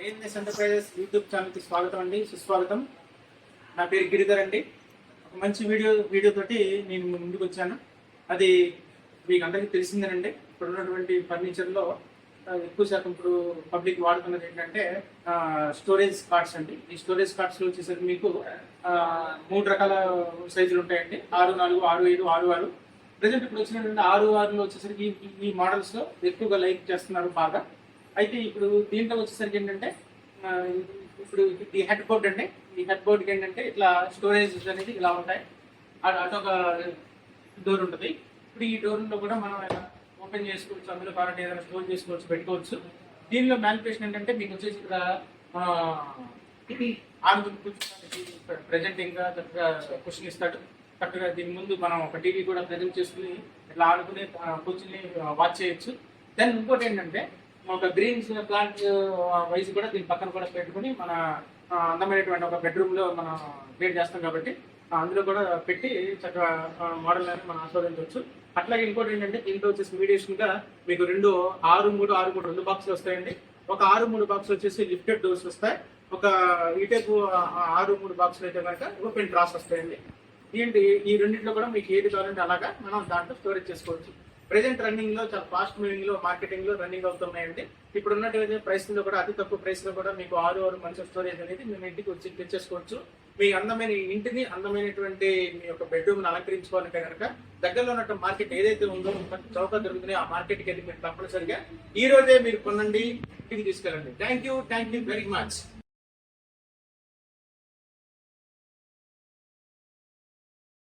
ANS enterprises YouTube ఛానల్కి స్వాగతం అండి, సుస్వాగతం. నా పేరు గిరిధర్ అండి. ఒక మంచి వీడియో తోటి నేను ముందుకు వచ్చాను. అది మీకు అందరికీ తెలిసిందేనండి. ఇప్పుడు ఉన్నటువంటి ఫర్నిచర్లో ఎక్కువ శాతం ఇప్పుడు పబ్లిక్ వాడుతున్నది ఏంటంటే స్టోరేజ్ కార్డ్స్ అండి. ఈ స్టోరేజ్ కార్డ్స్లో వచ్చేసరికి మీకు 3 రకాల సైజులు ఉంటాయండి. 6-4, 6-5, 6-6. ప్రజెంట్ ఇప్పుడు వచ్చినటువంటి 6-6లో వచ్చేసరికి ఈ మోడల్స్లో ఎక్కువగా లైక్ చేస్తున్నారు బాగా. అయితే ఇప్పుడు దీంట్లో వచ్చేసరికి ఏంటంటే ఇప్పుడు ఈ హెడ్ బోర్డ్ అండి. ఈ హెడ్ బోర్డ్కి ఏంటంటే ఇట్లా స్టోరేజ్ అనేది ఇలా ఉంటాయి. అటు ఒక డోర్ ఉంటుంది. ఇప్పుడు ఈ డోర్లో కూడా మనం ఓపెన్ చేసుకోవచ్చు, అందులో కావాలంటే ఏదైనా స్టోర్ చేసుకోవచ్చు, పెట్టుకోవచ్చు. దీనిలో మ్యానిఫికేషన్ ఏంటంటే మీకు వచ్చేసి ఇక్కడ 6 కూర్చోడానికి ప్రెజెంటింగ్గా చక్కగా క్వశ్చన్ ఇస్తాడు. చక్కగా దీని ముందు మనం ఒక టీవీ కూడా ప్రజెంట్ చేసుకుని ఇట్లా ఆడుకుని కూర్చుని వాచ్ చేయొచ్చు. దెన్ ఇంకోటి ఏంటంటే ఒక గ్రీన్స్ ప్లాంట్ వైజ్ కూడా దీని పక్కన కూడా పెట్టుకుని మన అందమైనటువంటి ఒక బెడ్రూమ్లో మనం క్రియేట్ చేస్తాం కాబట్టి అందులో కూడా పెట్టి చక్కగా మోడల్ అని మనం ఆస్వాదించవచ్చు. అట్లాగే ఇంకోటి ఏంటంటే దీంట్లో వచ్చేసి మీడియేషన్గా మీకు 6-3 బాక్సులు వస్తాయండి. ఒక 6-3 బాక్సులు వచ్చేసి లిఫ్టెడ్ డోర్స్ వస్తాయి. ఒక ఈ టైపు 6-3 బాక్సులు అయితే కనుక ఓపెన్ డ్రాస్ వస్తాయండి. ఏంటి ఈ రెండింటిలో కూడా మీకు ఏది కావాలంటే అలాగా మనం దాంట్లో స్టోరేజ్ చేసుకోవచ్చు. ప్రెజెంట్ రన్నింగ్ లో చాలా ఫాస్ట్ మూవింగ్ లో మార్కెటింగ్ లో రన్నింగ్ అవుతున్నాయండి. ఇప్పుడు ఉన్నటువంటి ప్రైస్ లో కూడా అతి తక్కువ ప్రైస్ లో కూడా మీకు 6 మంచి స్టోరేజ్ అనేది మేము ఇంటికి వచ్చి తెచ్చేసుకోవచ్చు. మీ అందమైన ఇంటిని అందమైనటువంటి మీ యొక్క బెడ్రూమ్ ని అలంకరించుకోవాలంటే కనుక దగ్గరలో ఉన్నటువంటి మార్కెట్ ఏదైతే ఉందో చౌక దొరుకుతున్నాయి ఆ మార్కెట్కి వెళ్ళి మీరు తప్పనిసరిగా ఈ రోజే మీరు కొనండి, ఇంటికి తీసుకెళ్ళండి. Thank you very much.